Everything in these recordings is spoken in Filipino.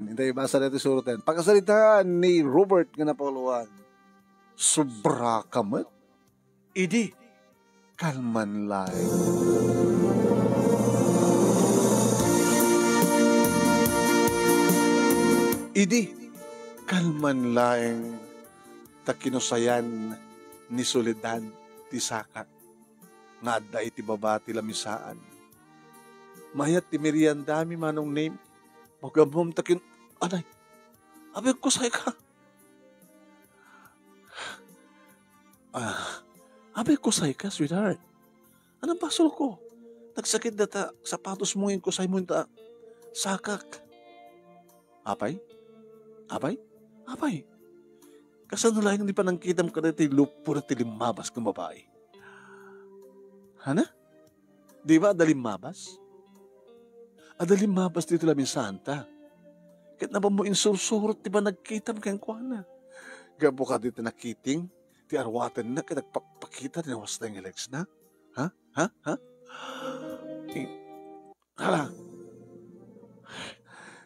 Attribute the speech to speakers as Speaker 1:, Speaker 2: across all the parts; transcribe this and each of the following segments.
Speaker 1: Hindi, basa natin suratan. Pagkasalitaan ni Robert nga napakuluan, sobra kamat, idi, kalman lang. Idi, kalman lang, takinusayan ni Soledad ti Sakak, nga adda iti baba ti lamisaan. Mayat ti meriandami manong name, magabom takin, anay, abay ko say ka. Abay ko say ka, sweetheart. Anong pasol ko? Nagsakit na ta, sapatos mo yung kusay mo ta, Sakak. Apay? Apay? Apay? Kasano lang hindi pa nang kitam ka na ti lupo na ti limabas ng babae. Hana? Di ba adalimabas? Adalimabas dito lamin santa. Kahit na ba mo insursurot, di ba nagkitam kayang kuwana? Gabo ka dito nakiting, ti arwatan na, kaya nagpakita, tinawas na yung elex na? Ha? Ha? Ha? Hala.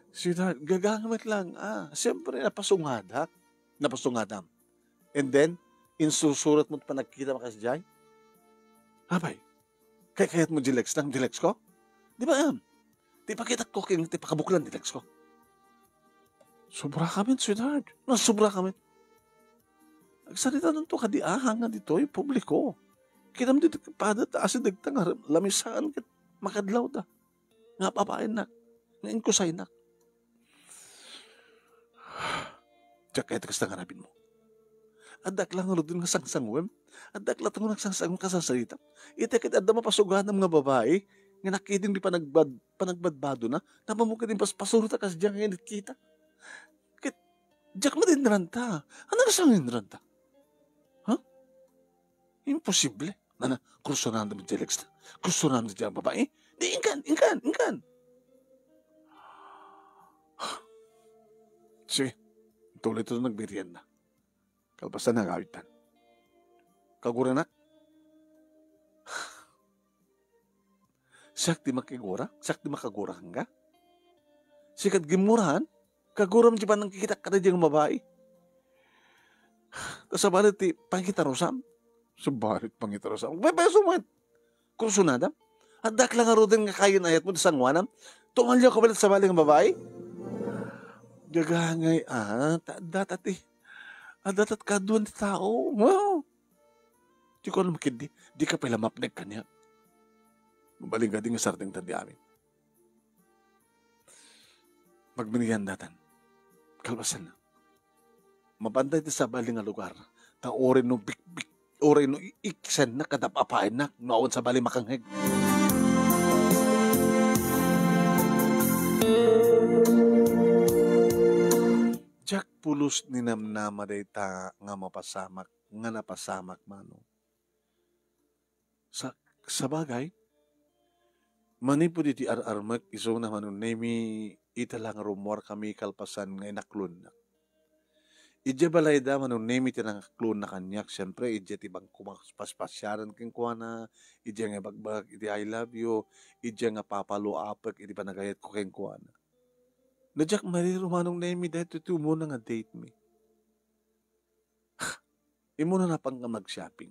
Speaker 1: Sweetheart, gagamit lang. Siyempre, napasungadak. Napasungadam. And then, insusurat mo pa nagkita makas dyan? Abay, kayat mo dilex ng dilex ko? Di ba yan? Di pa kita cooking, di pa kabuklan dilex ko. Sobra kami, sweetheart. Sobra kami. Agsalita nun to, kadiahang nga dito, yung publiko. Kinam dito, padat, asin dagtang, lamisaan, makadlaw da. Nga papain na. Ngayon ko sa'y na. Diyak kahit kas nangarapin mo. Adak lang ano dun nga sangsangwem. Adak lang nga nagsangsangon ka sa salita. Itekit adda mapasugahan ng mga babae nga nakiting di panagbadbado na napamukha din pasurot ka sa diyan ngayon kita. Kit, diyak mo din ranta. Ano ka saan din ranta? Ha? Imposible. Nana, kursunan namin dilex na. Kursunan namin diyan babae. Di, ingkan. Sige, tuloy ito nagbiriyan na. Kalpasan na gawitan. Kagura na. Siyak di makigura? Siyak di makagura hangga? Sikat gimurahan? Kaguram di ba nang kikita ka na diyang mabae? Kasabalit ti pangkitarosam? Sabalit pangkitarosam? Bebe, sumat. Kursunada? Adak lang aro din nga kayo na ayat mo sa sangwanam? Tumalyo ka balit sa baling babae? Gagangay, datat eh. Datat ka doon di tao. Wow. Di ko alam makindi. Di ka pala mapnag kanya. Mabaling ka din nga sarting tandi amin. Magbinihan datan. Kalbasan na. Mabantay ti sa baling nga lugar. Ta orin no bik-bik. Orin no iksan na kadapapain na. Noon sa baling makangheg. Jack pulos ni namnama dayta nga mapasamak, nga napasamak mano. Sa bagay, manipo di ar-armak iso na manon nemi italang rumor kami kalpasan nga inaklon na. Idya balay da manon nemi tinang klon na kanyak, siyempre idya tibang kumapaspasyaran king kuha na, idya nga bagbag, idya I love you, idya nga papalo apak, idya pa nagayat ko king kuha na. Na Jack marirumanong nemi dahil ito mo na nga date me. Imo na pang mag-shopping.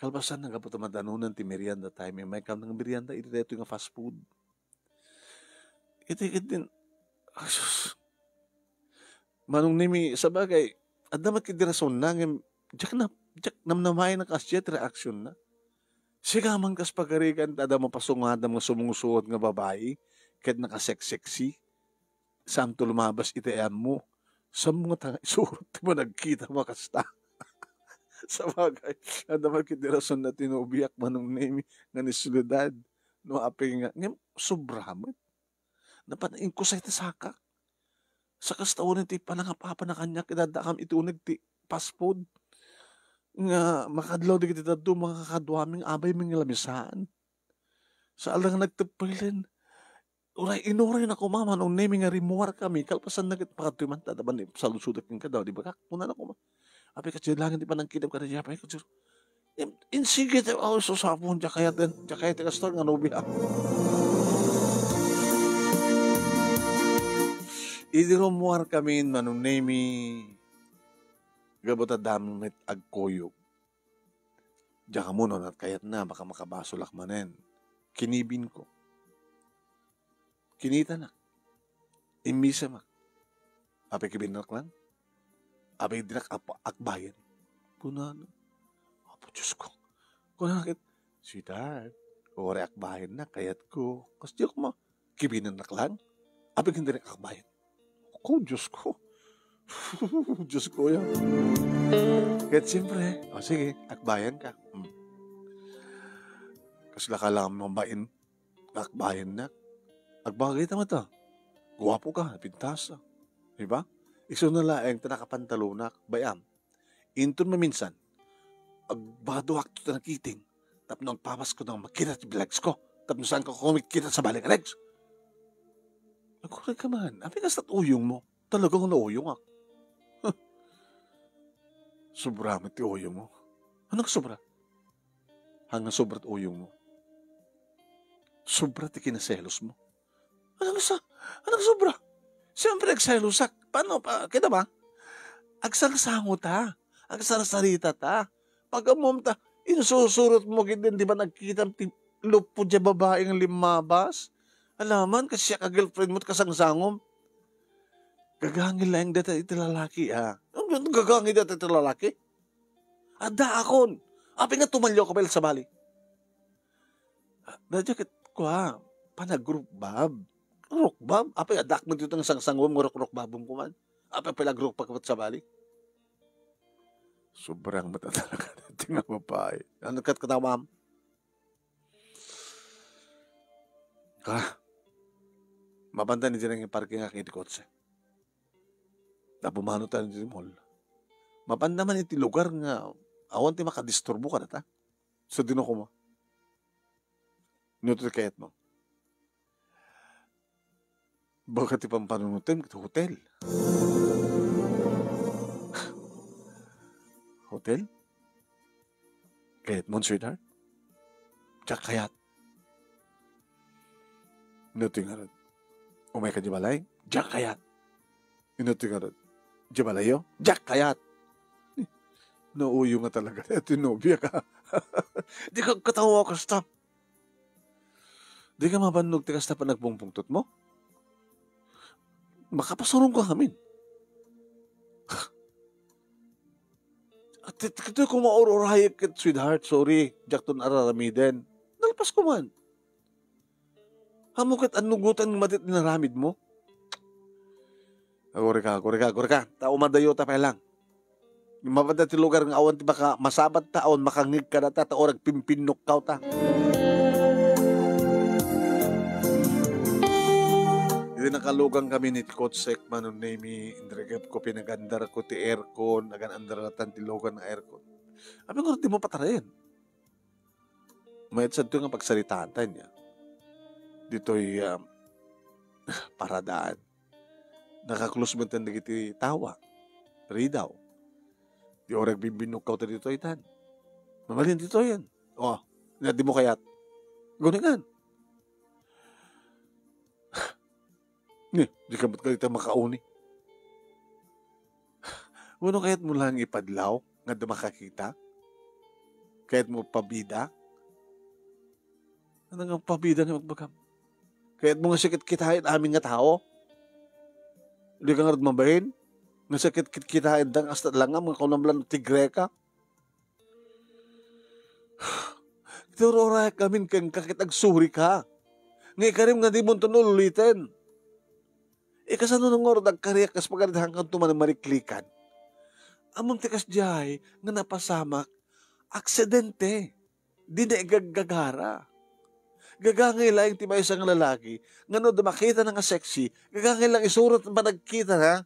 Speaker 1: Kalbasan na kapag madanunan ti merienda time. May kam ng merienda, ito nga fast food. Ito din. Manong nemi, sa bagay, adda makidirason na nga, Jack namnamay na kasjet reaction na. Sigaman kas pagarigan, ada mapasungad ng mga sumungusuot nga babae, kahit nakasex-sexy. Saan to lumabas itayan mo? Sa mga surot mo nagkita makasta. Sa bagay, ada makidirason na tinubiyak manong nemi nga ni Soledad. No aping nga, sobramat. Napanain ko sa itasaka. Sa kastawanan ti panangapapa na kanya, kinadakam itunag ti fast food. Nga makadlaw di kita do mga kakadwaming abay mga lamisaan. Sa alang nagtapilin. Inuray na ko mama, nung naming nga rimuar kami, kalpasan na pakatuman, tataban sa lusudak ng kadaw, di ba kak? Muna na ko ma. Api ka lang, di pa nang kitam ka na diyapay ko. Insige tayo ako susapon, kaya tayo store nga nubi ako. Idirumuar kami manunemi gabota damit agkoyog. Diyan ka muna at kayat na baka makabasolak manen. Kinibin ko. Kinita na. Imbisa mak. Ape kibinak lang. Ape dinak akbayan. Kunano. Apo Diyos ko. Kunakit. Sweetheart. Ore akbayan na kayat ko. Kasi di ako kibinak lang. Ape kindinak akbayan. Ako, Diyos ko. Diyos ko yan. Kahit siyempre, sige, akbayan ka. Kasi lakala mambain, akbayan na. Agbagay tama to. Guwapo ka, pintasa. Diba? Iso na laeng tanakapantalunak, bayam. Intun maminsan, agbado akto na nakiting, tapno agpapas ko ng makita sa bilags ko, tapno saan ko kumikita sa baling legs. Nagkuray ka man. Abi kas uyong mo. Talagang nauyong ako. Sobra mo ti uyong mo. Anong sobra? Hanggang sobra ti uyong mo. Sobra ti kinaselos mo. Anong sobra? Siyempre nagselosak. Paano pa? Kita ba? Agsalsango ta. Agsalsarita ta. Pag-amom ta, inususurot mo gindin, di ba nagkita ti lupo dya babaeng limabas? Alaman, kasi siya ka-girlfriend mo at kasangsangom. Gagangin lang data iti lalaki, ha? Gagangin data iti lalaki? Ada akon. Api nga tumalyo ka ba sa bali? Dadya ko, ha? Panag-group bab. Rock bab? Api adak mo dito ng sangsangom, rock babong kuman. Api pala-group pagkapat sa bali? Sobrang mata talaga natin nga babae. Ano kat katamam? Mabanda ni dyan yung parking aking iti kotse. Napumano tayo ni mall. Mabanda man iti lugar nga awan ti makadisturbo ka na ta. So dino ko mo. Nuto kayat mo. Baka ti pampanunutin iti hotel. Hotel? Kayat mo, sweetheart? Tsak kayat. Nuto nga rin. Umay ka di balay? Diyak kayat. Inuti nga rin. Di balayo? Diyak kayat. Nauyo nga talaga. Ito nobya ka. Di ka katawa ka stop. Di ka mabanog ti ka stop ang nagpungpungtot mo? Makapasurong ka kami. At ito kung maururayag ka, sweetheart, sorry. Diyak ton araramiden. Nalpas ko man. Hamukit anugutan ng matit naramid mo. Agore ka. Tao madayo ta pa lang. Mabanda ti lugar ng awan ti baka masabat taon, makangig ka na ta, orag pimpinok ka ta. Hindi nakalugang kami ni Coach Sekman nung name indregap ko, pinagandar ko ti aircon, nagandar natan ti lugar ng aircon. Abi ko, di mo patarayin. Mayat sa ito nga pagsalitaan tayo niya. Dito'y paradaan. Nakaklose mo tan iti tawa. Ridaw. Di orag bibinok ka ta dito itan. Mamalin dito yan. O, di mo kayat. Guningan. Di ka ba't kalita makauni? Ano kayat mo lang ipadlaw nga da makakita? Kayat mo pabida? Ano nga pabida nga magbagam? Kayat mo nga sakit kitain aming nga tao? Hindi ka nga mabahin? Nga sakit kitain dang hasta lang nga mga kaunamlan tigre ka? Turora kami kang kakitagsuri ka. Ngay karim nga di mo tunululitin. Kasano nung oras nagkariyak kas pagkaridahan kang tuman mariklikan. Among tikas jay nga napasamak, aksidente. Di na igagagara. Gagangay lang ti may isang lalaki, nga no makita na nga sexy, gagangay lang isurot na nagkita na,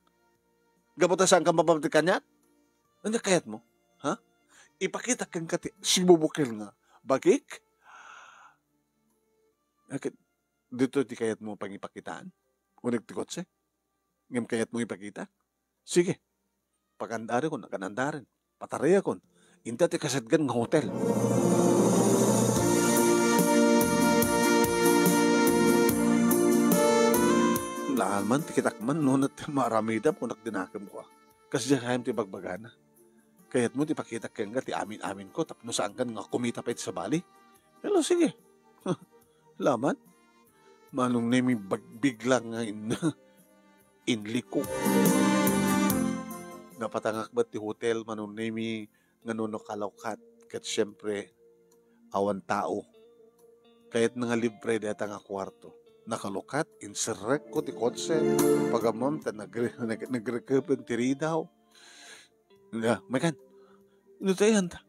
Speaker 1: gabuta saan ka mapamati kanya? Ano kayat mo? Ha? Ipakita kang kati, sibubukil nga. Bakik? Dito di kayat mo pang ipakitaan? Unig ti kotse? Ngam kayat mo ipakita? Sige. Pagandarin ko, naganandarin. Pataraya ko. Inta ti kasadgan ng hotel. Alman, tikitak man, no, na maramida po, nagdinakam ko. Kasi diyan kayam ti bagbagana. Kaya't mo, ti pakita kaya nga, ti amin-amin ko, tapno saan ka nga kumita pa iti sa bali. Hello, sige. Laman, manong na may biglang nga inliko. Napatangak ba ti hotel, manong na may ngano kalawkat, kat syempre, awan tao. Kaya't nga libre deta nga kwarto. Nakalukat, inserek ko ti kotse, pagamam, nagrekapin ti ridaw. Makan, dito yan ta.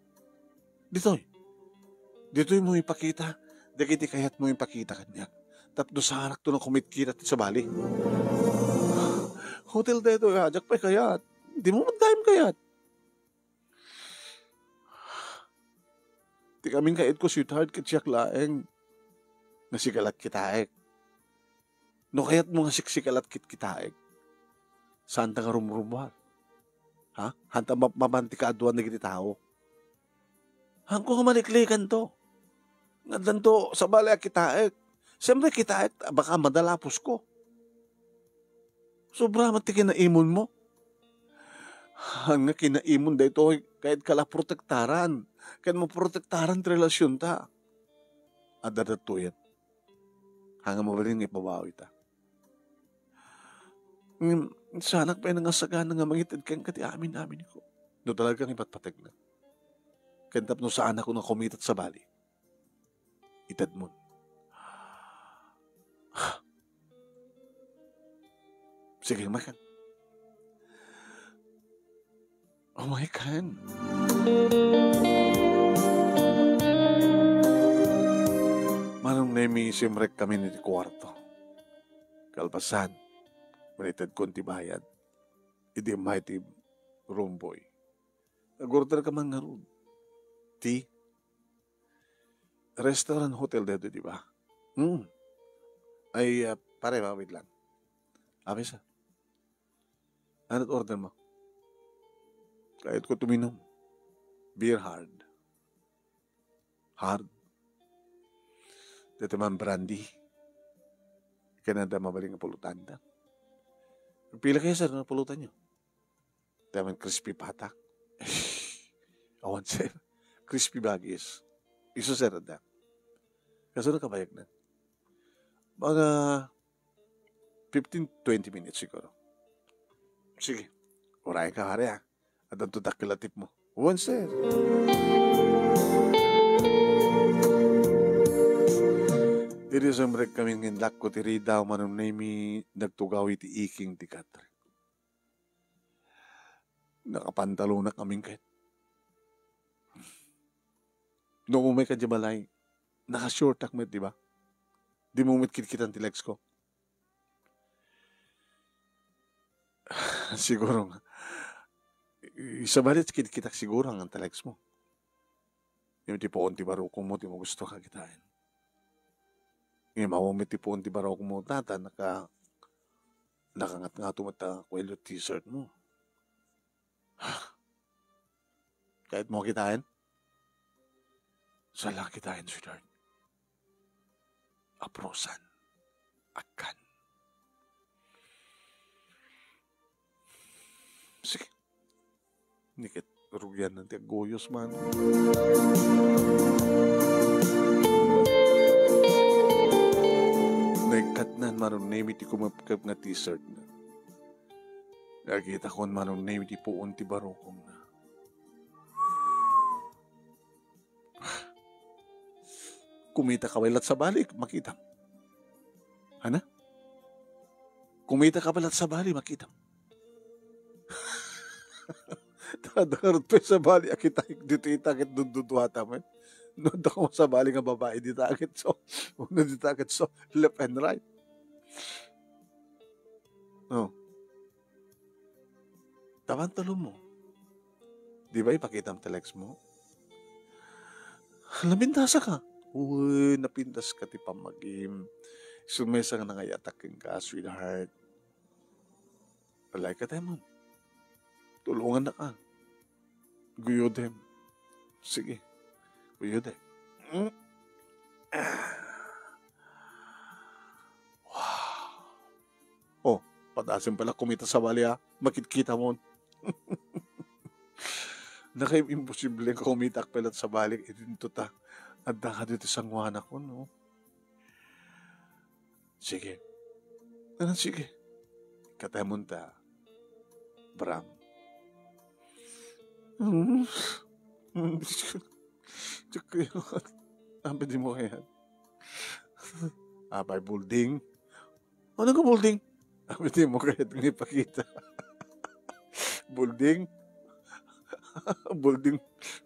Speaker 1: Dito'y mo ipakita. Dagiti kayat mo ipakita kanya. Tapos sa harak to ng kumitkita sa bali. Hotel dito, ajak pa kayat. Di mo man kayat. Di kaming kait ko sweetheart katsiyak laeng. Nasikalat kitaek. No kayat mo nga siksikalat kitaek. Saan ta nga rumrumwal? Ha? Hanta mabanti ka aduan na giti tao. Hangko nga maniklikan to. Nga to sa balay kitaek. Siyempre kitaek, baka madalapos ko. Sobra mati kinaimon mo. Hanga kinaimon da ito, kahit kala protektaran. Kahit mo protektaran relasyon ta. Adadatuyan. Hanga mabaling ipabawi ta. Sana pa yung nangasagana nga mangitid kang kati amin ko. No talagang ipatpatag na. Kantap no saan ako na kumitat sa bali. Itad mo. Sige, makan. Oh my God. Manong nemi simrek kami ni kwarto. Kalpasan. Manitad ko ti bayad. Idi mighty room boy. Nag-order ka man nga room. Tea. Restaurant hotel dito, di ba? Ay, pare ba? Wait lang. Abis Ano't order mo? Kahit ko tuminom. Beer hard. Hard. Dito man brandy. Kanada mabaling ang pulutan da. Pila kayo sir na pulutan nyo? Dito man crispy patak. Awan sir. Crispy bagis. Iso sir da. Kaso nakabayag na. Mga 15-20 minutes siguro. Sige. Oray ka hari ha. At ang tutak kilatip mo. One sir. Diri sa mrek kaming hinlak ko ti ridaw manong nami nagtugaw iti iking ti katre. Nakapantalo na kaming kahit. Noong umay ka jabalay, naka-short takmet, di ba? Di mo umitkit-kitan ti legs ko. Siguro nga. Isa balit kit-kitak siguro ang telex mo. Yung tipoon ti barukong mo, ti mo gusto ka kitain. Yung mawamit tipoon ti barukong mo, tata, nakangat-ngato mo ta kwelo t-shirt mo. Kahit mo kitain, sala kitain, sweetheart. Aprosan. Akan. Sige. Nikit rugyan ng goyos man. Nagkat na manong name iti kumapkap nga t-shirt na. Nakita ko manong name iti puon ti barokong na. Kumita ka balat sa balik, makita. Hana? Kumita ka balat sa bali, makita. Tadarot pa sa bali, akita dito itakit dududuhata man. Noon ako sa bali nga babae, ditakit so. Una ditakit so, left and right. No. Tawan talo mo. Di ba ipakita ang telex mo? Labintasa ka. Uy, napintas ka ti pamagim. Sumesa nga nangayatakin ka, sweetheart. Alay ka tayo man. Tulungan na ka. Guyodem. Sige. Guyodem. Wow. Oh. Padasin pala kumita sa bali ha. Makikita mo. Imposible ka kumita pelat sa balik. Itinto ta. Adda ka dito sa ngwana ko, no? Sige. Sige. Katamon ta. Bram. Tsaka yun. Ampe di mo kaya. Abay, bulding. Ano ka bulding? Ampe di mo kaya itong ipakita. Bulding.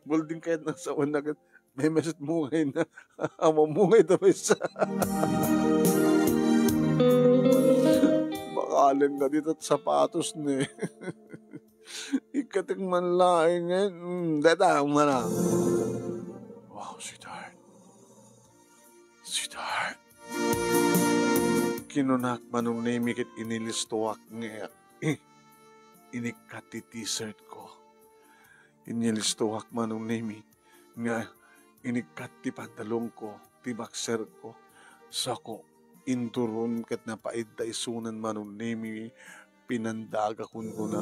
Speaker 1: Bulding kahit nasa unagan. May meset mo ngayon na. Amo mo ngayon ito may sa. Bakalan ka dito at sapatos na eh. Ikating man laing eh. Datang man ah. Wow, sweetheart. Sweetheart. Kinunak manong namikit inilistuwak nga. Inikat ti t-shirt ko. Inilistuwak manong nami nga inikat ti pantalong ko, ti boxer ko. Sako, inturon kat napaid ta isunan manong nami pinandaga kun ko na.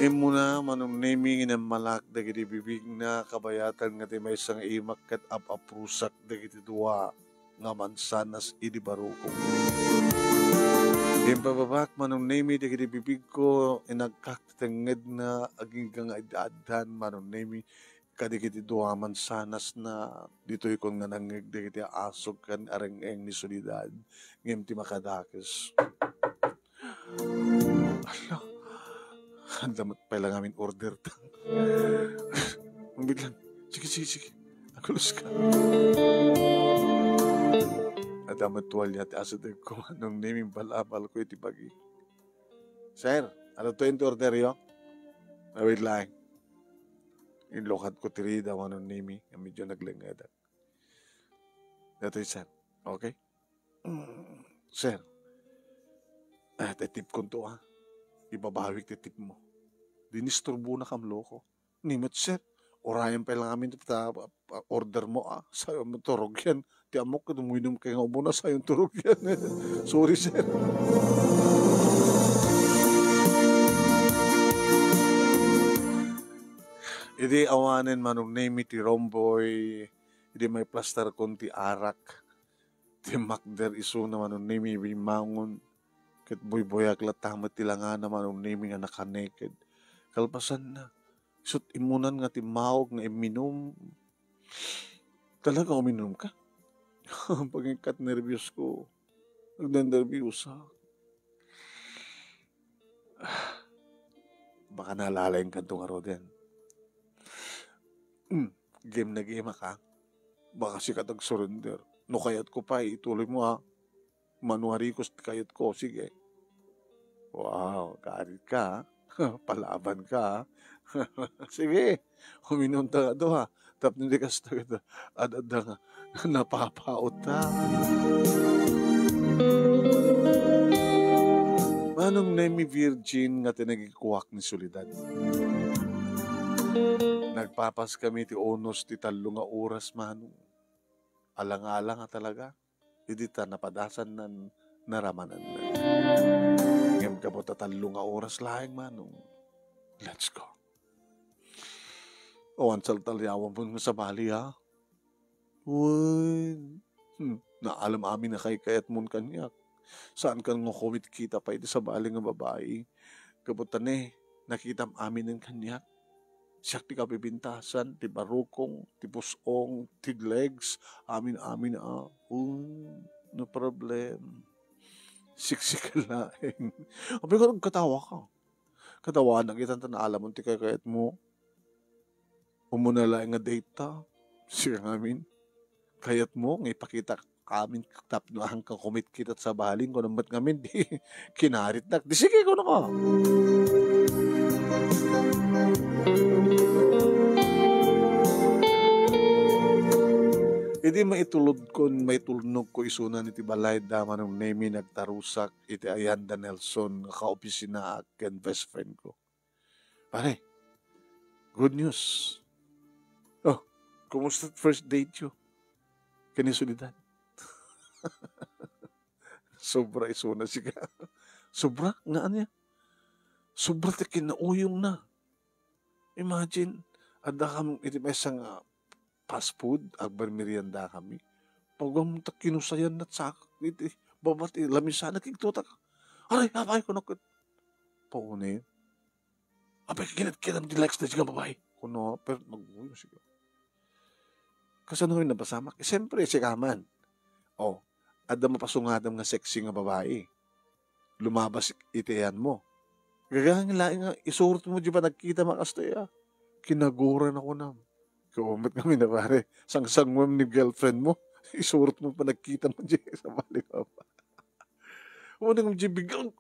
Speaker 1: Muna manong naming inamalak dagiti bibig na kabayatan nga ti may isang imak kat apaprusak dagiti duwa nga mansanas idi barukong. Pababak manong nami dagiti bibig ko inagkakatangad na aging kang adadan manong nami kadagiti duwa mansanas na dito'y kong nanangig dagiti asog kan areng-eng ni solidad ngem ti makadakis. Allah. Ang damat pala namin order. Ang biglang, sige. Akulos ka. Ang damat tuwalya at asadag ko. Anong naming balabal ko iti pagi. Sir, ano to yung order yo? Wait lang. Inlokat ko tirida anong nami. Ang medyo naglangadak. Dato'y sir. Okay? Sir. Tip ko to ha. Ibabawik ti tip mo. Dinisturbo na kam loko. Nimot sir. Orayan pa lang amin order mo ah. Sayo mo turog yan. Ti amok ka dumuinom kaya nga muna sayong turog yan. Sorry sir. Idi awanin manong name ti romboy. Idi may plaster kon ti arak. Ti makder iso na manong name bimangon. Kat boy-boyak latamat tilangan naman ang naming nga naka-naked. Kalpasan na. Isot imunan nga timawag nga iminom. Talaga uminom ka? Pag-ikat nervyos ko. Nagdan-nervyos ha. Baka naalala yung kantong aro din. Game na game ka. Baka sikat surrender. No kayat ko pa, ituloy mo ha. Manuharikos kayat ko. Sige. Wow, kaarit ka. Palaban ka. Sige. Huminom ta do ha. Tap hindi ka sa tagad. Adada nga. Napapaot ha. Manong nami virgin nga tinagikuwak ni Soledad. Nagpapas kami ti onos ti talo nga oras manong. Alang-alang nga talaga. Hindi ta napadasan ng naramanan na. Ngayon ka po tatalo nga oras lahing manong. Let's go. O, ansal talyawan po sa bali ha. Uy. Naalam amin na kay kayat mon kanyak. Saan ka nga kumit kita pa iti sa bali nga babae. Kabutan nakita amin ng kanyak. Siyak ti kapipintasan, ti barukong, ti pusong, ti legs, amin no problem. Siksik laing. Abi ko katawa ka. Katawa na kita na alam mo ti kakayat mo. Umuna lang nga data. Siya amin. Kayat mo, nga ipakita kami tap no hanggang kumit kita sa baling ko naman ngamin di kinarit na. Di sige ko na ka. Iti maitulod ko, maitulnog ko isunan iti balay daman ng name nagtarusak iti Ayanda Nelson ka-opisina ken best friend ko. Pare, good news. Oh, kumusta first date yo? Kani Soledad? Sobra iso na siya. Sobra nga niya. Sobra ti kinauyong na. Imagine, ada kam iti may isang fast food, agbar merienda kami. Pagam ta kinusayan na sak, iti babati lamisan nakiktutak. Aray, abay ko nakit. Paunay. Abay kinat-kinat di likes na siya babae. Kuno, pero nag-uyo siya. Kasi ano rin napasamak? Siyempre, siya kaman. Oh, ada mapasungadam nga sexy nga babae. Lumabas itiyan mo. Gagahang laing nga, isurot mo di ba nagkita makastaya. Kinaguran ako na. Kumit kami na pare. Sang-sangwam ni girlfriend mo. Isurot mo pa nagkita mo di sa balik pa. Unang biglang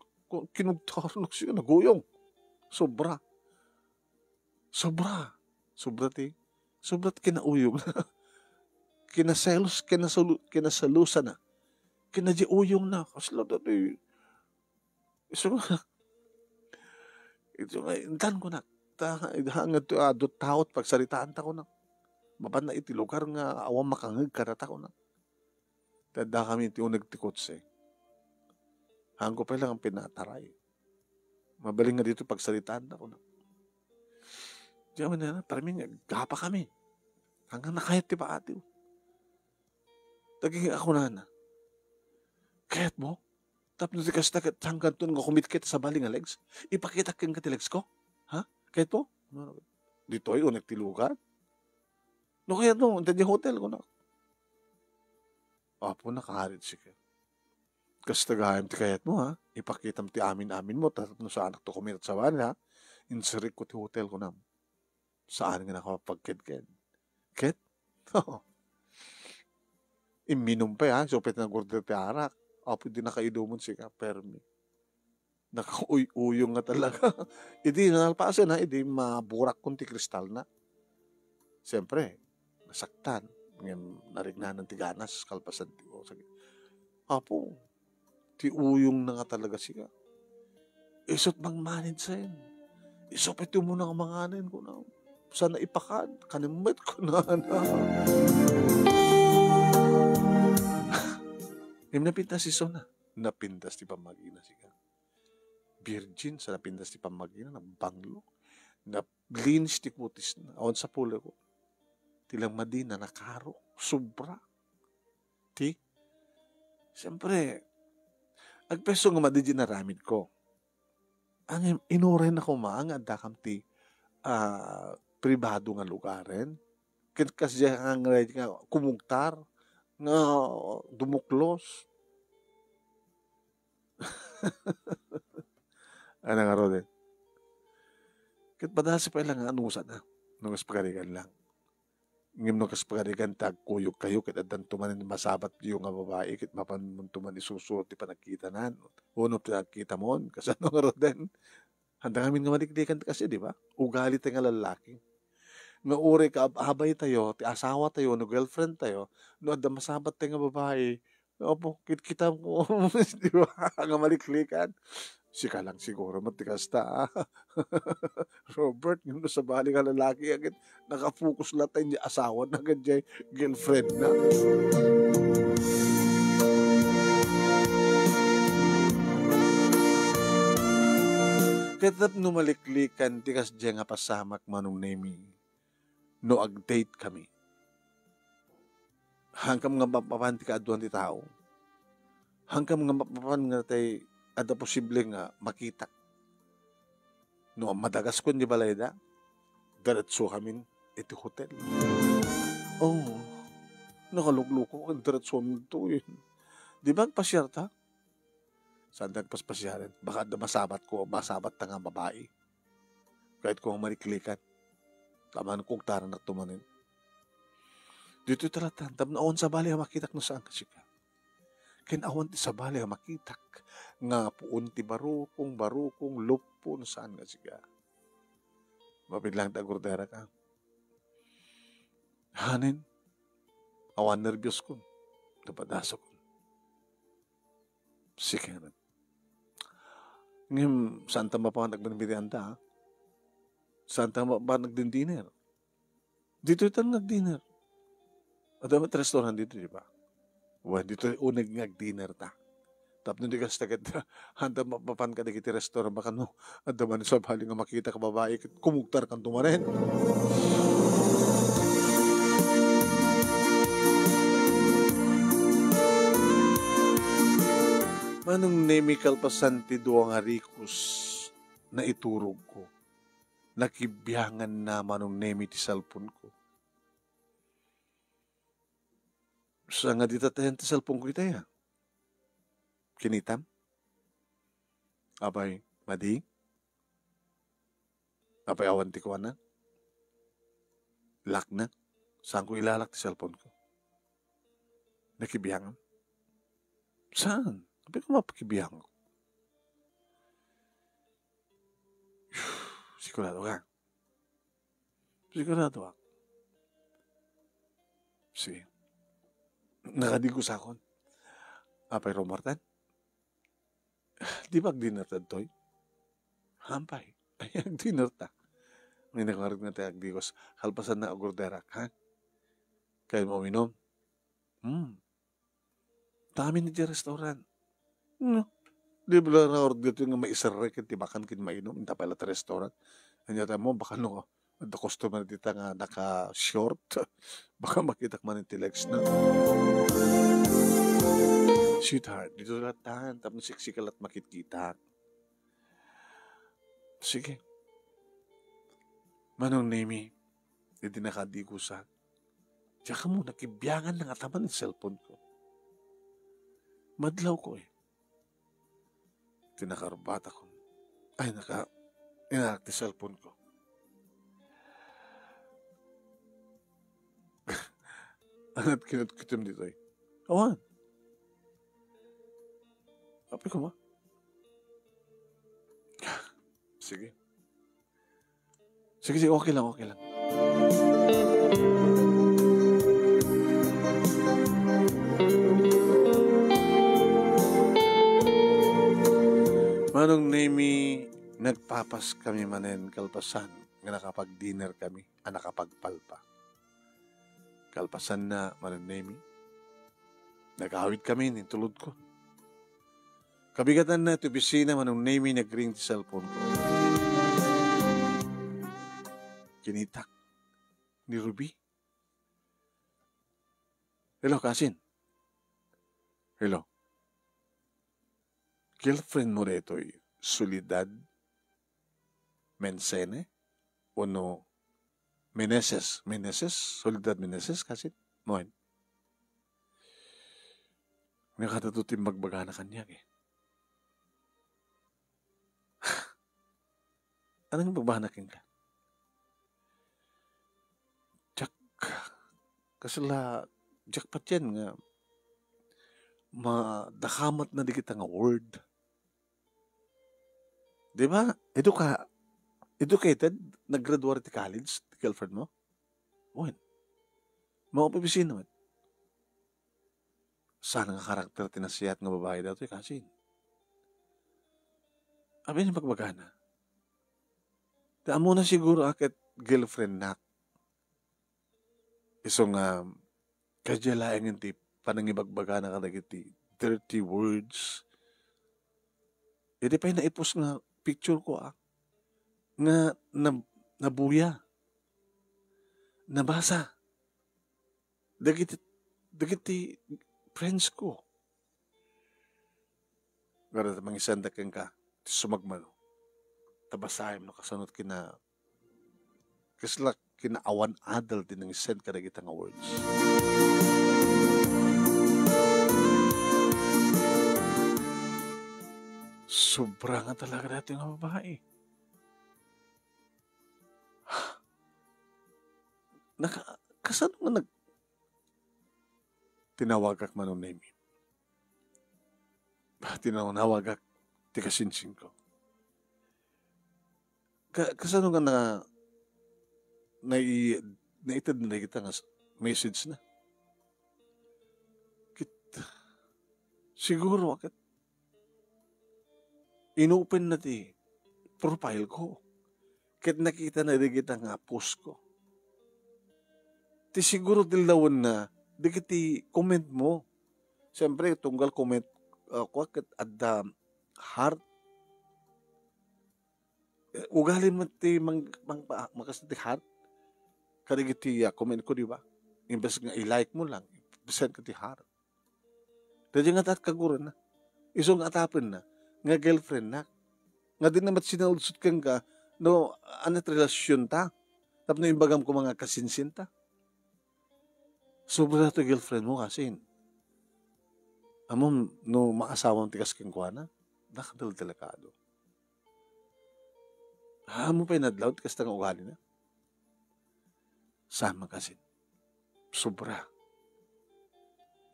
Speaker 1: kinugtaran ko siya. Naguyong. Sobra. Sobra. Sobra ti. Sobra kinauyong. Kinaselos, kinasalusan na. Kinadiuyong na. Kasi lang dati. Iso nga. Ito nga, intan ko na. Hangad to, adot taot, pagsaritaan ta ko na. Maban na iti lugar nga, awang makangag karata ko na. Tada kami iti unag tikotse. Hanggang ko pa lang ang pinataray. Mabaling nga dito pagsaritaan ta ko na. Diyan na, taraming nga, gapa kami. Hanggang nakayat ti pa ati. Taging ako na. Kayat mo? Tapos di kasi hanggang to nga kumitkit sa bali nga legs. Ipakita kang katilegs ko? Ha? Kayat mo? Dito ay unag tilugan? No kaya no, hindi hotel ko na. Apo, nakaharit siya. Kasi tagahayam ti kayat mo ha. Ipakita mo ti amin mo. Tapos sa anak to kumirat sa bali ha. Insirik ko ti hotel ko na. Saan nga nakapagkid-kid? Kid? Oo. Iminom pa yan. So, pwede na gurder ti arak. Apo, di nakaidomon siya. Permi. Nakauy-uyong nga talaga. Hindi nalpasan na. Hindi maburak kung ti kristal na. Siyempre, nasaktan. Ngayon, narignan ng tiganas. Kalpasan ti o. Apo, ti uyong na nga talaga siya. Isot mang manid sa'yo. Isot ito mo na nga manganin ko na. Sana ipakan. Kanimit ko na. Yung napintas si Sona. Napintas ti pamagina siya. Virgin sa napintas ti pamagina. Nagbanglo. Naglinis ti kutis na. Awan sa pula ko. Tilang madina nakaro. Sobra. Ti. Siyempre, agpeso nga madidi na ramid ko. Ang inuren ako maang adakam ti pribado nga lugaren. Kasi nga kumugtar nga dumuklos. Ano nga rin? Kit padasi pa ilang anusan na. Nung pagkarigan lang. Ngim nung pagkarigan tagkuyog kayo kit adan tumanin masabat yung nga babae kit mapanmuntuman isusurot di pa nagkita na. Unop ti nagkita mo. Kasi ano nga rin? Handa kami nga maliklikan kasi di ba? Ugali tayo nga lalaki. Nga uri ka, abay tayo, ti asawa tayo, no girlfriend tayo, no adda masabat tayo nga babae, no po, kita mo, di ba? Nga maliklikan. Sika lang siguro, matikas ta. Robert, yung sa bali nga lalaki, agad, nakapokus lang tayo yung asawa na ganyan, girlfriend na. Katap numaliklikan, tikas dyan nga pasamak manong naming, no ag-date kami. Hangkam nga mapapan ti kaaduan ti tao. Hangkam nga mapapan nga tay ada posible nga makita. No madagas kun di balay da. Diretso kami iti hotel. Oh, nakalukluko ang diretso mo ito eh. Di ba pasyar ta? Saan nagpaspasyarin? Baka masabat ko, masabat ta nga babae. Kahit kung maliklikan. Taman kong taran at tumanin. Dito talatan, tabnaon sa bali makitak no saan kasi ka. Kinawan ti sa bali makitak. Nga puun ti barukong, lupo no saan kasi ka. Mapidlang tagurdera ka. Hanin, awan nervyos ko. Napadaso ko. Sige na. Ngayon, saan tama pa nagbanbirihan ta, ha? Saan tama ba nagdin-dinner? Dito ito nag-dinner. At dapat restaurant dito, di ba? Well, dito unag nag-dinner ta. Tapno di kas taket handa mapapan ka dagiti restaurant baka no adda man sa bali nga makita ka babae ket kumugtar kan tumaren. Manong nemi kalpasan ti duwa nga rikus na iturog ko. Nakibyangan na manong nemi ti cellphone ko. Sa nga dita tayo ti cellphone ko itaya. Kinitam? Abay, madi? Abay, awan ti ko na? Lock na? Saan ko ilalak ti cellphone ko? Nakibiyangan? Saan? Abay ko mapakibiyangan ko. Sigurado ka? Sigurado ka? Sige. Nakadigos akon. Apay romartan? Di ba ag-dinner ta toy? Hampay. Ay, ag-dinner ta. May nakarit nga tayo ag-digos. Halpasan na agorderak, ha? Kaya mo minom? Dami ni di restaurant. No. Di ba na order dito nga maisarek iti bakan kin mainom. Hindi pala ta restaurant. Anyata mo, baka no, the customer dito nga naka-short. Baka makita man yung legs na. Sweetheart, dito lahat tahan. Tapos siksikal at makikita. Sige. Manong nemi, hindi nakadigusa. Tsaka mo, nakibiyangan ng ataman ng cellphone ko. Madlaw ko eh. Tinakarbata ko. Ay, inarak ti cellphone ko. Anat kinat-kitim dito eh. Awan. Api ko ma? Sige. Sige, okay lang, okay lang. Manong nemi, nagpapas kami manen kalpasan nga nakapag-dinner kami, nakapagpalpa. Kalpasan na manong nemi, nag-awit kami, nintulod ko. Kabigatan na ito bisina manong nemi nag-ring ti cellphone ko. Kinitak ni Ruby. Hello, Kasin. Hello. Girlfriend mo reto'y Solidad Mencene o no Meneses? Solidad Meneses, Kasin? Moin. Nakatatutin magbaga na kanya eh. Anong magbahanakin ka? Kasala, jackpot yan nga. Madakamat na di kita nga word. Di ba? Educated? Nag-graduate ti college? Girlfriend mo? When? Mga pabisin naman. Sana nga karakter tinasiyat nga babae daw ito kasi. Abi niya magbagana. Taan mo na siguro akit girlfriend na. Isong kadyalayan yung tip panangibagbaga na kadagiti dirty words. Hindi pa yung naipos nga picture ko nga nabuya. Nabasa. Dagiti friends ko. Gara tamang isandakan ka sumagmano. Tabasayam no kasunod kina kasla kinaawan adult din ng isend ka dagiti nga words. Sobra nga talaga natin nga babae. Kasano nga tinawagak man ng name? Tinawagak tikasinsin ko. Kasano nga naitad na kita nga message na. Siguro akit inopen na ti profile ko. Kit nakita na di kita nga post ko. Ti siguro dilawan na di kiti comment mo. Siyempre, tunggal comment kwak at the heart ugali mo ti makas ti heart kadigiti comment ko di ba imbes nga i-like mo lang send ka ti heart dadya nga tat kaguran na iso nga atapin na nga girlfriend na nga din naman sinaudsot kang ka no anat relasyon ta tapno imbagam ko mga kasinsin ta sobra to girlfriend mo kasi amom no maasawang tikas kang kuana nakadal delikado mo pa inadlaw tikas tang ugali na sama kasi sobra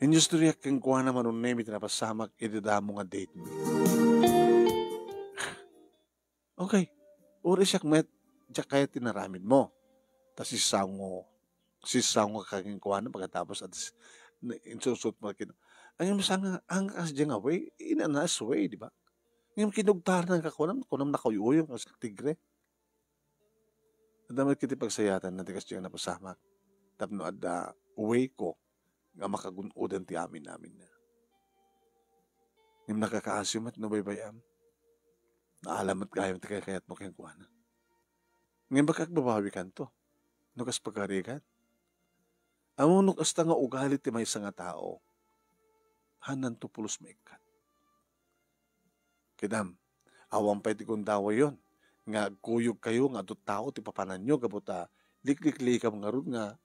Speaker 1: industry kang kuana man name it na pasamak idadamo nga date mo okay uri siya met diya kaya tinaramid mo tas sisaw nga kaging kuana pagkatapos at insusot mo kin ang masang ang as diya nga way in a nice way di ba ngam kinugtar ng kakunam kunam nakuyuyong as tigre adamay kiti pagsayatan na tikas diya napasamak tapno adda way ko nga makagunodan ti amin namin na ngam nakakaasimat no baybayam naalamat kayo ti kayat mo kayang kuana ngam bakak babawi kanto nukas pagkarikan amo nukas ta nga ugali ti may nga tao hanan to pulos maikat kidam awang pwede kong dawa yon nga kuyog kayo nga do tao ti papanan nyo gabuta likliklikam nga ron nga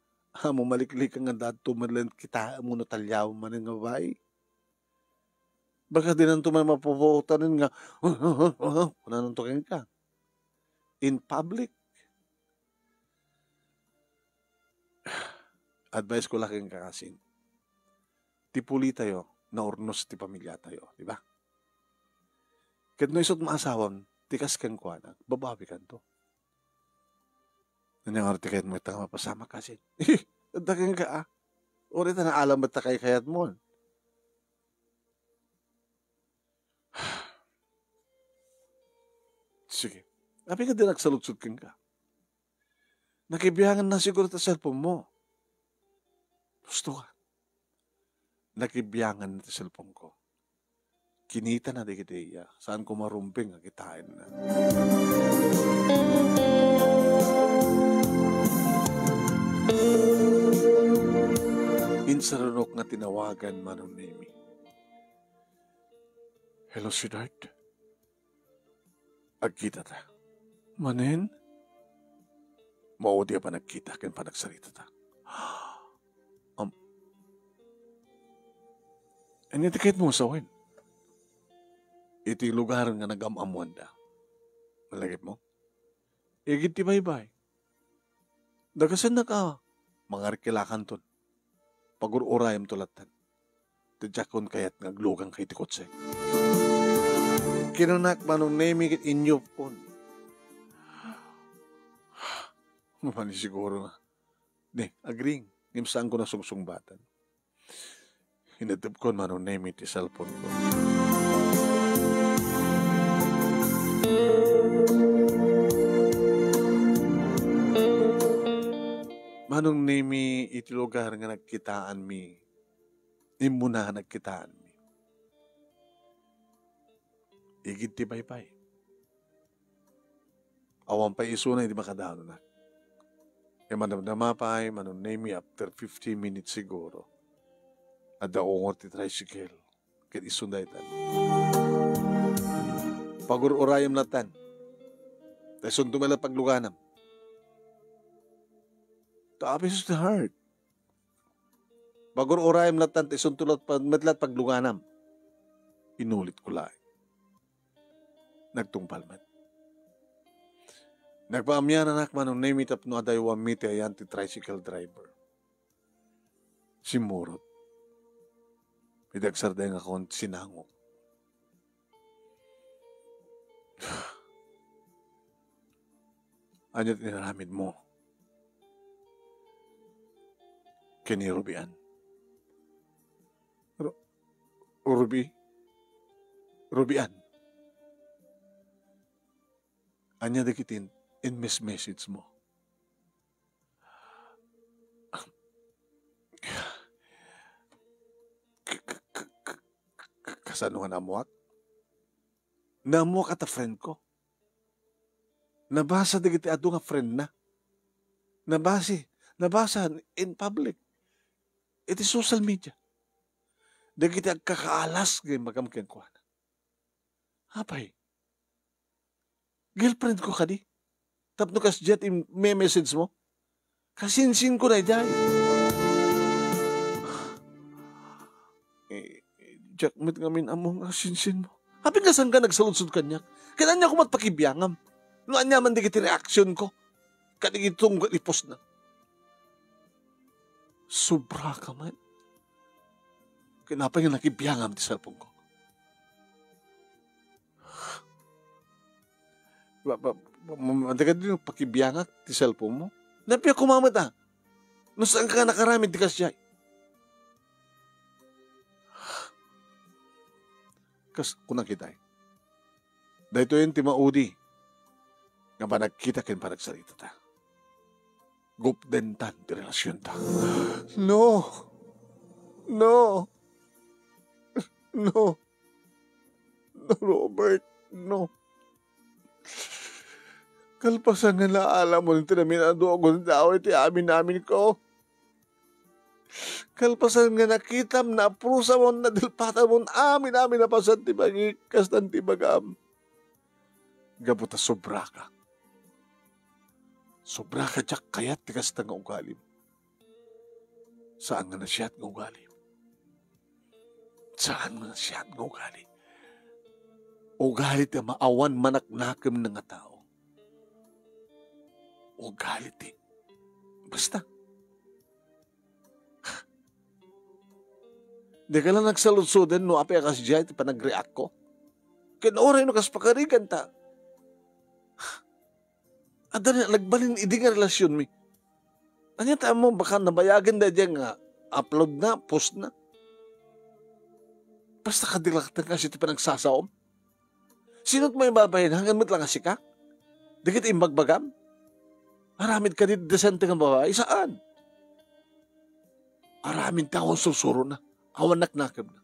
Speaker 1: mo maliklik nga dato madlan kita mo no talyaw man nga babae baka din ang tuman mapupotanin nga nanuntukin ka in public advice ko laking kakasin ti puli tayo na ornos ti pamilya tayo di ba ket no isot maasawan tikas kang kuana babawi kanto nanyang artiket mo itang mapasama kasi dagang ka uri ta na alam ba't kay kayat mo sige api ka din nagsalutsud kang ka nakibiyangan na siguro ta cellphone mo gusto ka nakibiyangan na ta cellphone ko kinita na di kita saan ko marumping kitain na insarunok nga tinawagan manong name hello sweetheart agkita ta manen maudi pa nagkita ken pa nagsarita ta initikit mo sa win iti lugar nga nagamamuan da. Malagip mo? Igit ti baybay. Dagasan na ka, mga rikilakan ton. Pagururayam tulatan. Tadjakon kayat ngaglugang kay tikotse. Kinunak manong naming inyo pon. Mapani siguro nga. Di, agring. Ngimsaan ko na sungsungbatan. Hinatip ko manong naming ti cellphone ko. Manong nimi iti lugar nga nagkitaan mi. Imuna nagkitaan mi. Igid ti baypay. Awan pa iso na hindi makadano na. Kaya manamdama pa ay manong nimi after 15 minutes siguro. At daungor ti tricycle. Kaya iso na itan. Pagururayam latan. Tason tumala pagluganam. Tapos the heart. Pagururayam latan. Tason tulot madlat pagluganam. Inulit ko lang. Nagtungpalmat. Nagpaamyan anak man nung name it up no adaywa mite ayan ti tricycle driver. Si Murot. Idagsarday nga akong sinangok. Anyat inaramid mo. Kini Rubian. Rubian. Anya dakitin in message mo. Kasano nga namuak? Namuak at a friend ko. Nabasa digiti ado nga friend na. Nabasa in public. It is social media. Digiti agkakaalas gay magamkin ko. Apay. Girlfriend ko kadi. Tapno kas jet may message mo. Kasinsin ko na dyan. Jack, mit ngamin among kasinsin mo. Habi nga saan ka nagsaludsod kanya? Kailan niya ako matpakibiyangam? Noan niya man digiti reaction ko. Kanigitong ipos na. Sobra ka man. Kinapa nga nakibiyangam ti cellphone ko. Madaga din yung pakibiyangak ti cellphone mo. Napiya kumamat ah. No saan ka nakaramid di kasya? Kas kunang kita eh. Dahito yun ti maudi. Nga ba nagkita kin pa nagsalita ta. Gupdentan ti relasyon ta. No. No. No. No, Robert. No. Kalpasan nga na alam mo nito namin ando ako ng tao iti amin ko. Kalpasan nga nakitam na prusa mo na dilpata mo amin na pasan ti bagikas ng ti bagam. Gabuta sobra ka. Sobra ka jak kayat tikas nga ugalim. Saan nga na siyat nga ugalim? Saan nga na siyat nga ugalim? Ugalit na maawan manaknakim ng nga tao. Ugalit eh. Basta. Di ka lang nagsaludsudan no apay akas dyan pa nag-react ko. Kinoray no kas pakarigan ta. Ada na nagbalin idi nga relasyon mi. Anya ta mo baka nabayagan da dyan nga upload na, post na. Basta kadilaktan kasi ti pa nagsasaom. Sino't may babayan hanggang mo't lang kasi ka? Dikit imbagbagam? Aramid ka dito desente ng babae. Saan? Aramid taon susuro na. Awan naknakam na.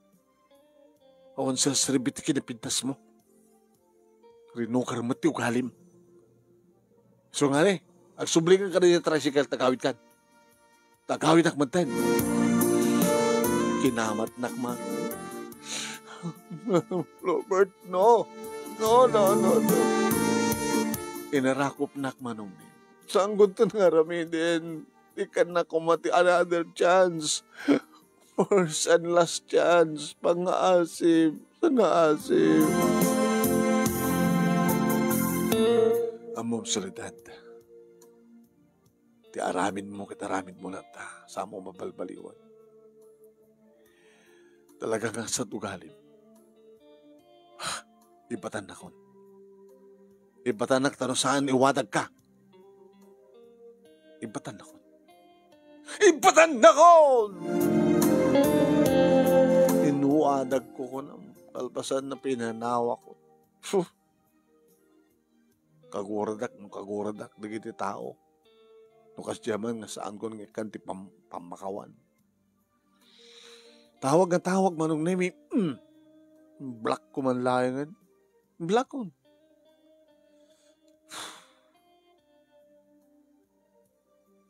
Speaker 1: Awan sa saribiti kinapintas mo. Rinukar mo ti ugalim. So nga rin, agsubligan ka rin yung tricycle, tagawid ka. Tagawid nakmantan. Kinamat nakman. Robert, no. No. Inarakop nakmanong ni. Saan gunto nga rami din? Ikan na kumati another chance. First and last chance. Pang-aasip. Sana-asip. Amom solidad. Ti aramin mo na ta. Sa mo mabalbaliwan. Talaga nga sa tugalim. Ibatan na kon. Ibatan na tanong saan iwadag ka. Ibatan na kon. Ibatan na kon! Inuwadag ko ng kalpasan na pinanawa ko. Kaguradak, dagiti tao. Nukas diyaman nga saan ko nga kanti pamakawan. Tawag manong nemi, black ko man layangan. Black ko.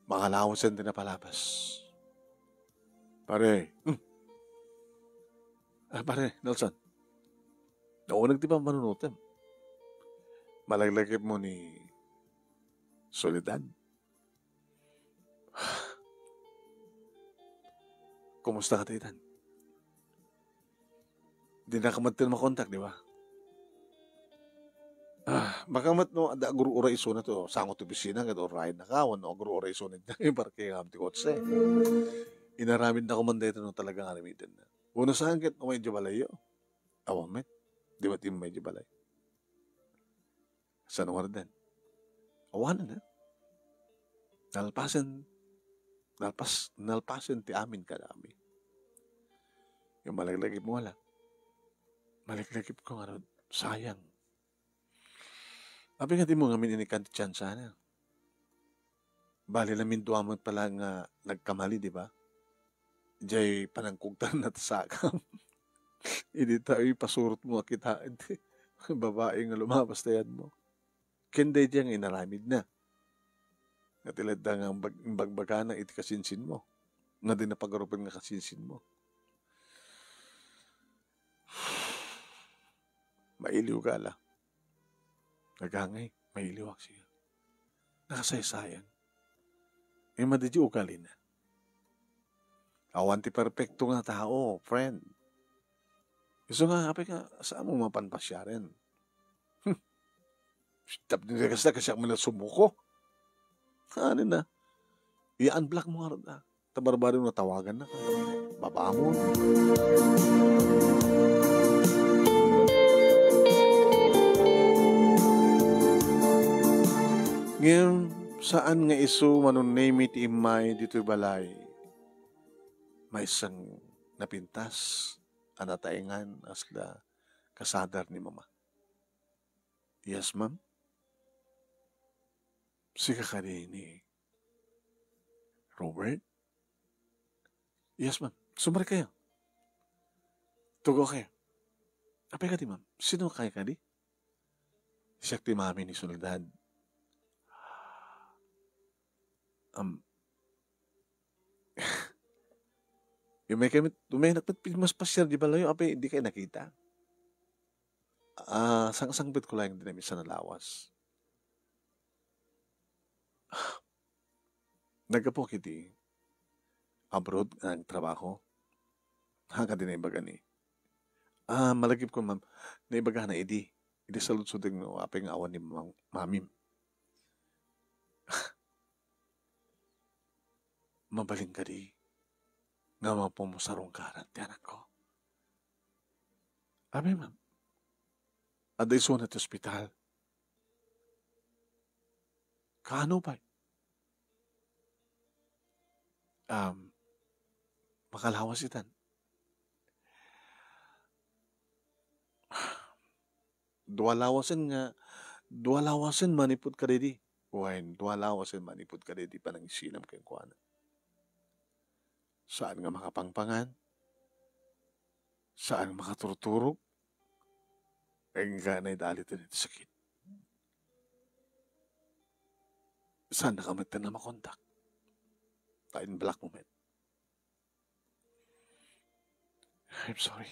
Speaker 1: Makalawasan din na palabas. Pare. Pare, Nelson. Naunag di ba manunutan? Malaglagip mo ni Soledad. Kumusta ka, Titan? Di na ka matin makontak, di ba? Baka mat no, ada guru ura iso na to, sango to bisina, kat oray na kawan, no, guru ura iso na dyan, parke nga ti kotse. Inaramid na kumanday ito no talagang aramitin na. Uno sa hangkit, may jabalay yo. Awamet, di ba tim may jabalay? Saan nga rin? Awanan na. Nalpasan ti amin kadami. Yung malaglagip mo wala. Malaglagip ko nga rin, sayang. Sabi nga di mo ngamin inikan ti tiyan sana. Bali namin duwamot pala nga nagkamali, di ba? Diyay panangkugtan na tasakam. Hindi tayo ipasurot mo akitaan. Babae nga lumabas na yan mo. Kenday diyang inaramid na. Natilad na nga ang bagbaga na iti kasinsin mo. Nga din napagarupan nga kasinsin mo. Mailiw ka la. Nagangay, mailiwak siya. Nakasaysayan. Eh, madidyo ugali na. Awan ti perfecto nga tao, friend. Gusto nga, kapag ka, saan mo mapanpasya rin? Tap din kasi ako muna sumuko. Ano na? I-unblock mo nga rin. Tabarbarin mo tawagan na. Baba mo. Ngayon, saan nga iso manunay iti imay dito'y balay? May isang napintas, anataingan asla kasadar ni mama. Yes, ma'am? Sika ka ni Robert? Yes, ma'am. Sumari kayo. Tugo kayo. Apay ka di, ma'am? Sino kayo ka di? Siyak ti mami ni Soledad. Yung may mas pasyar di ba layo, apay hindi kayo nakita. Sang-sangbit ko lang din namin sa nalawas. Nagkapo kiti abroad ang trabaho. Hanga din na ibaga ni. Malagip ko, ma'am, na ibaga na idi. Idi sa lutsuding no, apay nga awan ni mamim. Mabaling ka di. Nga mapumusarong karan, ti anak ko. Amin, ma'am. Aday so na ti ospital. Kaano pa? Makalawas itan. Duwalawasin manipod ka dedi. Uwain, duwalawasin manipod ka dedi pa nang isinam kayong kuwana. Saan nga makapangpangan? Saan makaturturog? Ay nga na idalit na sakit. Saan nakamit na makontak? Tain black moment. I'm sorry.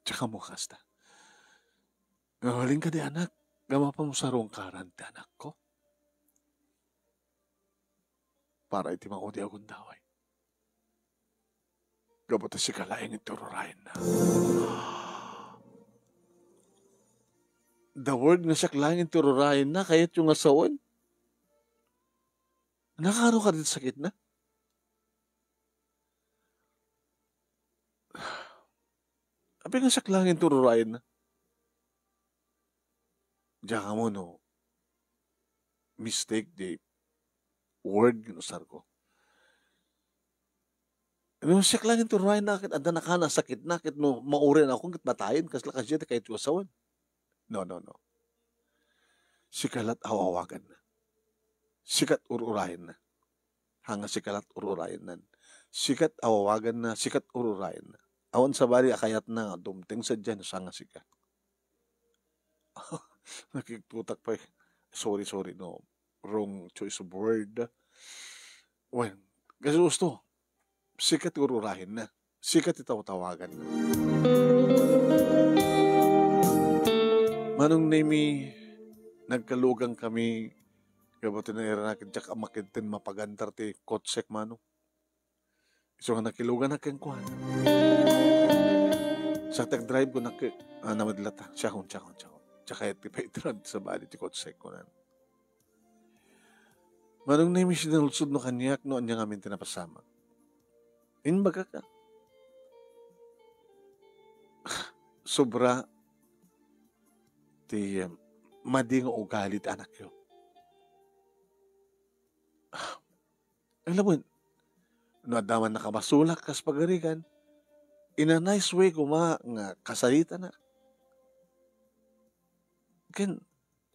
Speaker 1: Tsaka mo kasta. Ngawaling ka di anak. Gama pa mo sa rong karan ti anak ko. Para iti makudi akong daway. Gabata si kalaing iturayin na. The word nga siya kalaing iturayin na, kaya't yung asawan. Nakano ka din sakit na? Abi nga siya kalaing iturayin na. Diyan ka mo, no? Mistake the word ginusar ko. Ano siya lang ito rin na ada nakana sakit na kit no maurin ako kit batayin kas lakas jeta kay tuwasawan. No. Sikalat awawagan na. Sikat ururayan na. Hanga sikalat ururayan na. Sikat awawagan na, sikat ururayan na. Awan sa bari akayat na dumting sa dyan sanga sikat. Nakiktutak pa. Sorry no. Wrong choice of word. Well, kasi gusto. Sikat ururahin na. Sikat itaw-tawagan na. Manong nami nagkalugang kami kabuti na iranakin tsak amakintin mapagantar ti kotsek manong. So nga nakilugan na keng kuhan. Sa tag-drive ko namadlata. Tsakon. Tsaka iti paitrad sa bali ti kotsek ko na. Manong nami sinalsud no kanyak no anya ngamin tinapasama. Inbaga ka. Sobra ti mading ugalit anak yo. Alam mo, no adaman nakabasulak kas pagarigan, in a nice way nga kasalita na. Ken,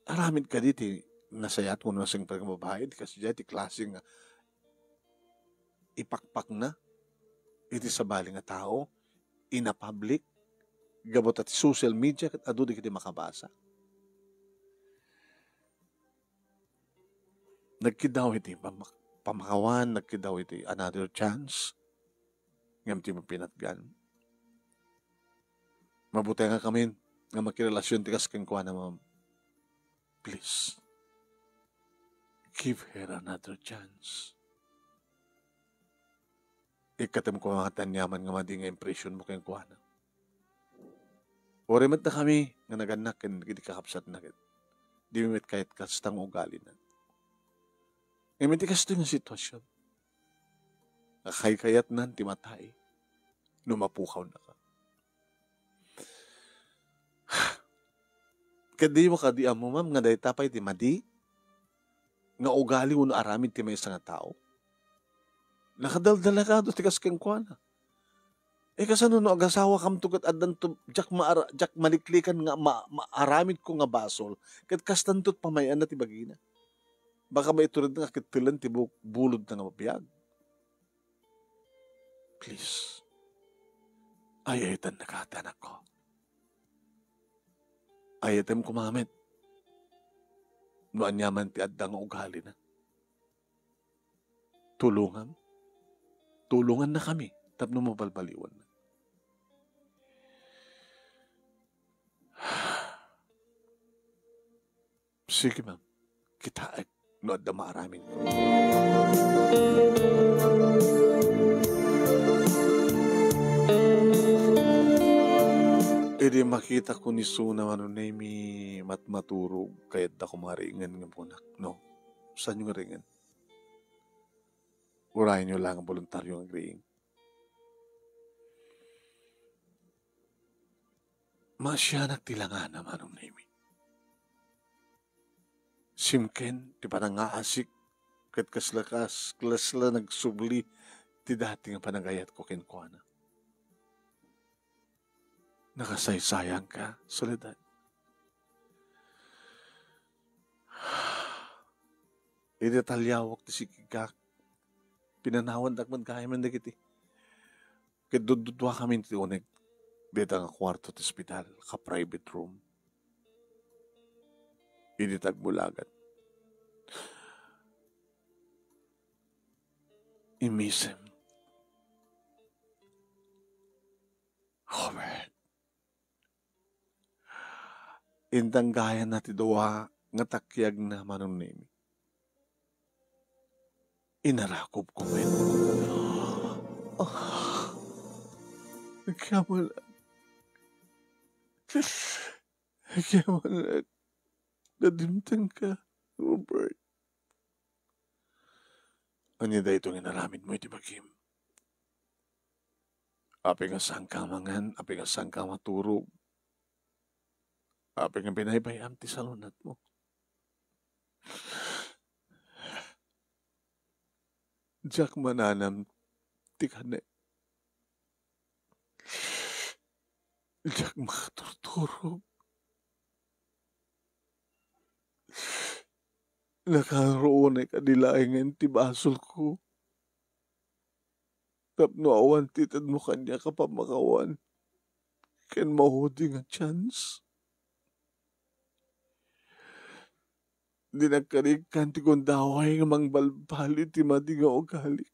Speaker 1: aramid ka diti, nasayat mo na sing pagbabayad, kasi dyan ti klaseng ipakpak na, iti sa bali nga tao, in a public, Gabot at social media kat adu di kiti makabasa. Nagkidaw iti pamakawan, nagkidaw iti another chance. Ngam ti mapinatgan. Mabuti nga kami nga makirelasyon ti kas kengkuha na ma'am. Please, give her another chance. Ikatam ko mga tanyaman nga madi nga impression mo kengkuha na. Oremat na kami nga naganak and hindi kakapsat na. Di mimit kahit kastang ugali na. Ngayon ti kasto yung sitwasyon. Nakay-kayat nan ti matay. Numapukaw na ka. Kadi mo kadi mo ma'am nga dahi tapay ti madi. Nga ugali uno aramid ti may isa nga tao. Nakadaldala ka do ti kaskeng kwa na. Kasano no agasawa kam tugat adan to jak maliklikan nga maaramid ko nga basol ket kastantot pamayan na ti bagina. Baka maiturid nga kitilan ti bulod na nga mapiyag. Please. Ayatan nakatan ako. Ayatem kumamit. Noan yaman ti addang ugali na. Tulungan. Tulungan na kami. Tapno mabalbaliwan na. Sige ma'am. Kita no adda maaramin ko. Edi makita ko ni Suna manunay mi matmaturog kayat da kumaringan nga punak. No? Saan yung ringan? Urahin nyo lang ang voluntaryo ang ring. Masyanak tilangan naman ang name. Simken, di pa nangaasik, kat kaslakas, klasla nagsubli, ti dati nga panagayat ko kinkuana. Nakasaysayang ka, Soledad. Idetalyawak ti sikigak, pinanawan dakman kaya man dagiti. Kat dududwa kami ti unig, dito nga kwarto ti hospital, ka-private room. Iditag bulagat. Imisem. Robert. Intang gaya na ti doa nga takyag na manunim. Inarakob ko men. Nagkamalag. Nagkamalag. Nadimtang ka, Robert. Anya da itong inaramid mo iti bagim. Api nga sangka mangan, api nga sangka maturog. Api nga binaybayam ti salunat mo. Diyak mananam ti kane. Diyak makaturturog. Nakaroon ay kadilaingan ti basol ko. Tapno awan titad mo kanya kapamakawan. Ken mahudi nga chance. Di nagkarikan ti kundaway nga mangbalbali ti madi nga ugali.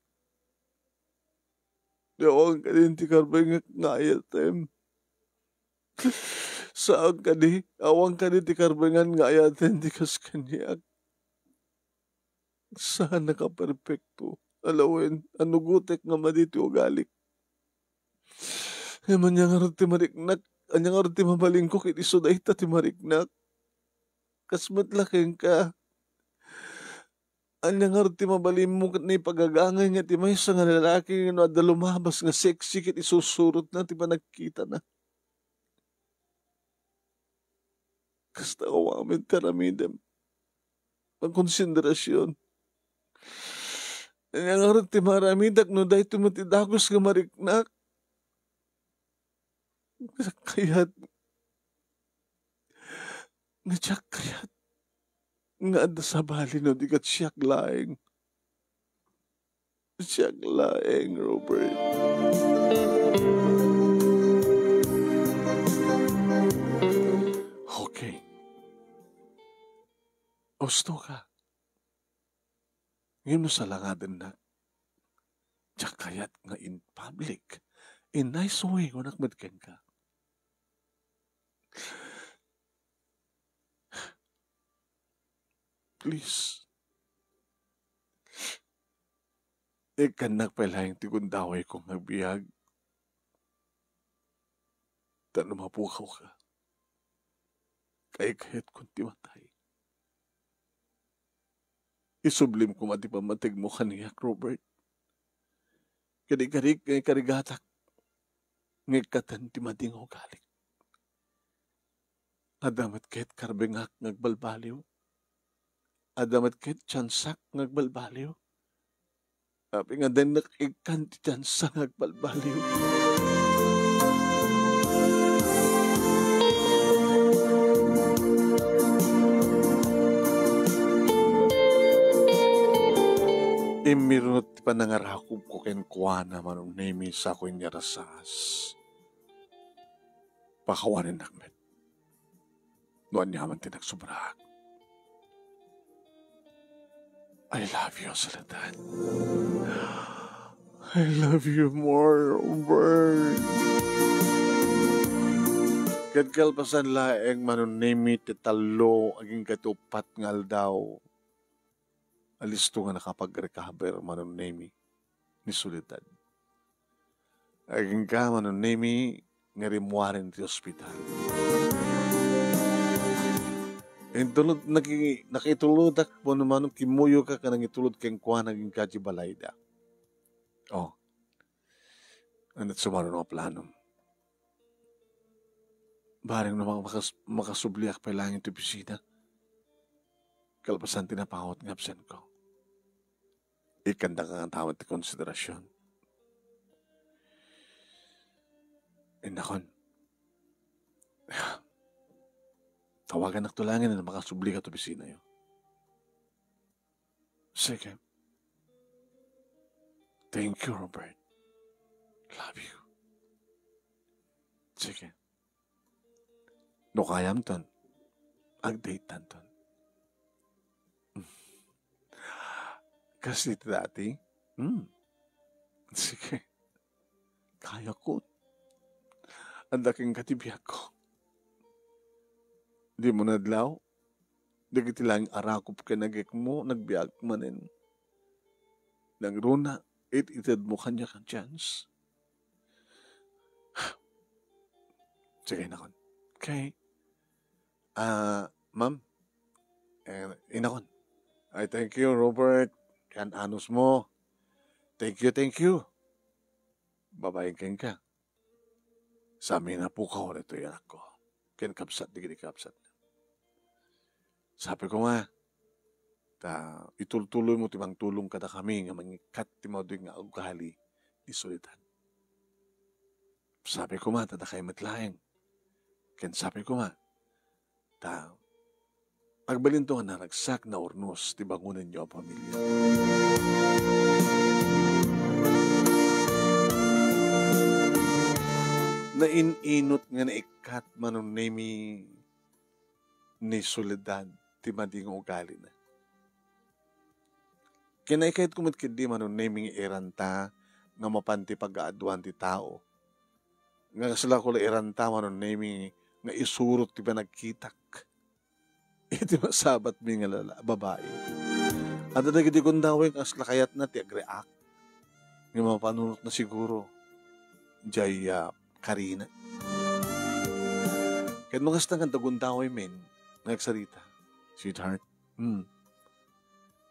Speaker 1: Di awang kadin ti karbay nga ngayatem. Saan ka di? Awang ka di ti karbangan nga ayaten di kas kanyak. Saan naka-perfecto? Alawin, anugutek nga maditi ugalik. Eman niya nga rin ti mariknak. Anya nga rin ti mabalingkok iti suday ta ti mariknak. Kasmat laking ka. Anya nga rin ti mabalimok ni pagagangay nga ti may sa nga lalaki nga ada lumabas nga sexy kit isusurot na ti panagkita na. Kasta awamin taramidem. Pagkonsiderasyon. Anya nga rin ti maramidak no dahi tumatidagos nga mariknak. Kayat nga siyak kayat nga ada sa bali no di kat siyak laeng. Siyak laeng, Robert. Gusto ka. Ngayon mo sa langadan na. Diyak kayat nga in public. In nice way kung nakmadkan ka. Please. Ikan nagpalayang tigundaway kong nagbiag. Tanong mapukaw ka. Kaya kahit kung timatay. Isublim ko mati pamatig mo kaniya, Robert. Kadi-karig ngay karigatak. Ngay katan timating o galik. Adamat kahit karbengak ngagbalbaliw. Adamat kahit tsansak ngagbalbaliw. Sabi nga din nakikan ti tsansak ngagbalbaliw. Imirunot ti panangarakog ko ken kuana manong nemi sa ko inyarasas. Pakawanin nakmet. Noan niya man tinagsobrag. I love you, Soledad. I love you more, Robert. Ket kalpasan laeng manong nemi ti talo aging katupat ngal daw. Alisto nga nakapag-recover manon nemi ni Soledad. Aging ka manon nemi nga rimuarin ti ospital. Intulod nakituludak mo naman kimuyo ka kanang itulod keng kuha naging kaji balayda. Oh. Anat sumaro nga plano. Bareng namang makasubliak pa lang ito bisita. Kalpasan tinapakot ng absent ko. Ikanda ka ang tawad ti konsiderasyon. Indakon. Tawagan tulangin na makasubli ka to bisina yun. Sige. Thank you, Robert. Love you. Sige. No kayam ton. Ag-date tan ton. Kasi dati, sige, kaya ko. Ang daking katibiyag ko. Di mo nadlaw, di kitilang arakop ka nagik mo, nagbiag manin. Nagruna, itid mo kanya kang chance. Sige na kon. Okay. Ma'am, inakon. I thank you, Robert. Yan anos mo. Thank you. Babayin ka. Sa amin na po ka ito yan ako. Ken kapsat, di kapsat. Sabi ko nga, itultuloy mo timang tulong kada kami nga mangikat ti mo nga ugali di Soledad. Sabi ko nga, tada kayo matlaeng. Ken sabi ko nga, agbalinto nga naragsak na ornos ti bangunan niyo ang pamilya. Nainot nga naikat manong nemi ni Soledad ti mading ugali na. Kinaikait kumit kidi manong nemi iranta nga mapanti pag-aaduan ti tao. Nga sila ko iranta manong nemi nga isurot ti ba nagkitak. Iti masabat mi nga babae. At nagidi kong dawin as lakayat na ti agreak. Nga mapanunot na siguro. Jay Karina. Kaya mga stang kong dawin men, nagsarita. Sweetheart,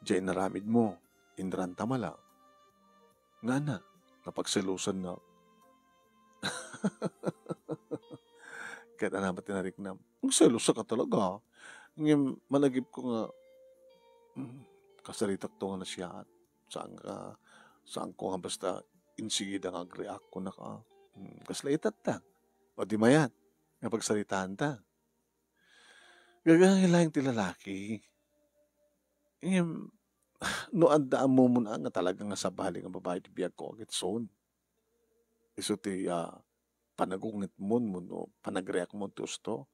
Speaker 1: Jay naramid mo, inranta mala. Nga na, napagselusan na. Kaya naman tinarik na, magselusa ka talaga. Ngayon, malagip ko nga, kasaritak to nga na siya at saan ko nga basta insigida ngaag-react ko na ka. Kaslaitat ta. O di mayan, nga pagsaritaan ta. Gagahilahin ti lalaki. Ngayon, no andaan mo muna nga talaga nga sabali nga babae ti biyag ko agit son. Iso ti panagungit mo no, panag-react mo ti usto.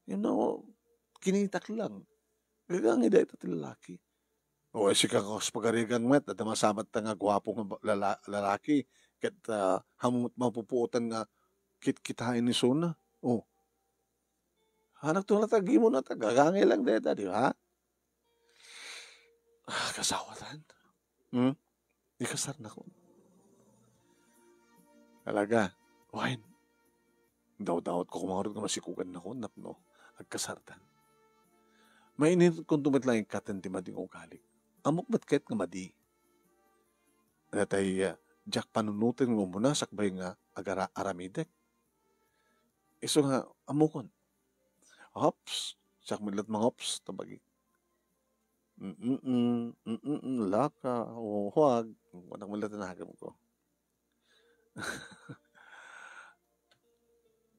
Speaker 1: You know, kinitak lang. Gagang ida ito ti lalaki. O si kakos pagarigang met at masamat ta nga gwapo nga lalaki ket hamut mapupuotan nga kitain ni Suna. O, hanak to natagi mo na ta, gagangay lang deta, di ba? Kasawatan. Ikasar na ko. Talaga, wine. Daw-dawat ko kumarot nga masikugan na ko, napno, agkasartan. Mainit kung tumit lang yung katan ti mading ugali. Amok ba't kahit nga madi? Natay, jak panunutin mo muna, sakbay nga agara aramidek. Iso nga, amukon. Hops, sak milat mga hops, tabagi. Laka, o huwag. Walang milat na hagam ko.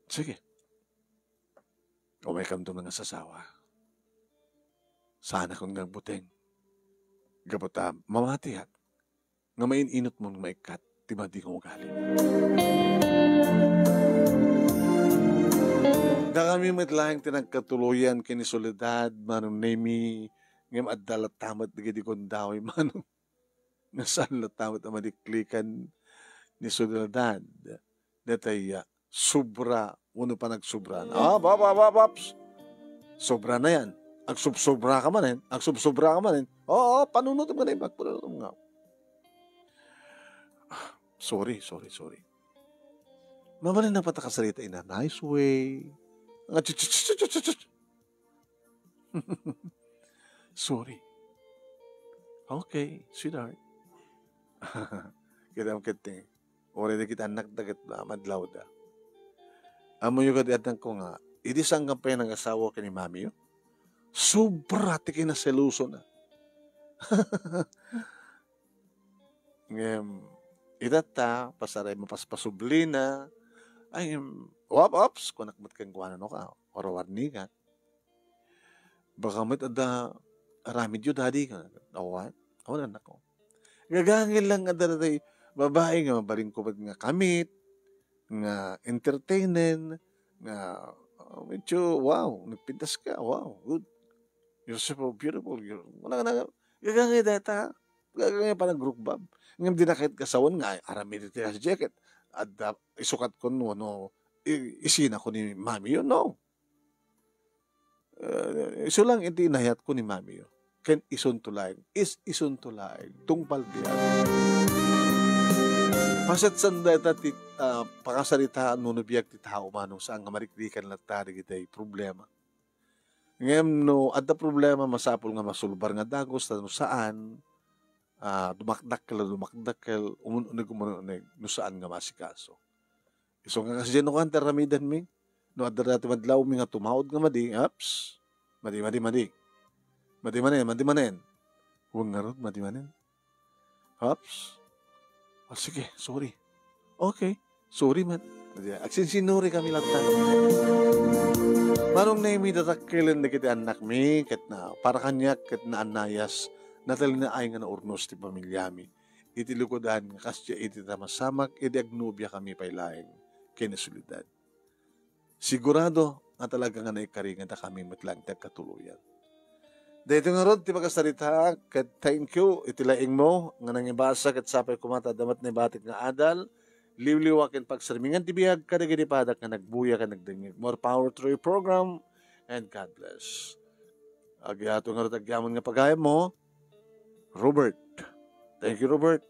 Speaker 1: Sige. O may kamdo mga sasawa. Sana kung nagbuting. Gabota, mamatihat. Nga maininot mong maikat, tiba di kong ugali. Na kami matlahing tinagkatuluyan kini Soledad, manong nemi, ngam adalat tamat di kong daway, manong nasaan latamat ang madiklikan ni Soledad. Natay, sobra, uno pa nagsubra. Paps! Sobra na yan. Ag subsobra ka manin, oo, panunod mo na yung magpunod nga. Sorry. Mamanin na patakasalita in a nice way. Sorry. Okay, sweetheart. Kita mo kiting. Ore na kita anak dagat na madlaw da. Amo yung kadiatan ko nga, idisang kampay ng asawa ka ni mami yun. Sobra tiki na seluso na. Idata, pasaray mo paspasubli na. Ay, waps, kung nakmat kang kuwanan ka, warwarni ka. Baka mat ada, aramid yun, daddy ka. Awan, awan ako. Gagangin lang ada na babae nga, mabaling ko nga kamit, nga entertainen, nga, medyo, wow, nagpintas ka, wow, good. You're so beautiful. Gagangay data. Gagangay pa ng group bab. Ngayon din na kahit kasawan nga, aramid ito sa jacket. At isukat ko no, isina ko ni mami yun, no. Iso lang iti inayat ko ni mami yun. Ken ison tulaing. Ison tulaing. Tungpal diyan. Pasat sanda iti pakasaritaan mo nabiyag ti tao manong saan nga marikrikan lang tari kitay problema. Ngayon, no, at the problema, masapol nga masulbar nga dagos, no saan, dumakdakkel, umununig, no saan nga masikaso. Iso nga kasi dyan, no, kanta ramidan mi, no, at dati madlaw mi nga tumawad nga madi, ups, madi, huwag nga ron, madi, ups, sige, sorry, okay, sorry man, agsinsinuri kami lang tayo. Manong na imi datakkilan na kita anak mi, ket na para kanya ket na anayas, natal na ay nga na urnos ti pamilya mi. Iti lukodan nga kasya iti tamasamak, iti agnubya kami pailaing kinasulidan. Sigurado nga talaga nga naikaringan na kami matlang tagkatuluyan. Dito nga ron, ti magkasarita, ket thank you, iti laing mo, nga nangibasa ket sapay kumata damat na batik nga adal, liwliwakin pagsarmingan tibiyag kadaginipadak na nagbuya ka nagdingig. More power to your program and God bless. Agyato nga rin agyamon nga pagayam mo, Robert. Thank you, Robert.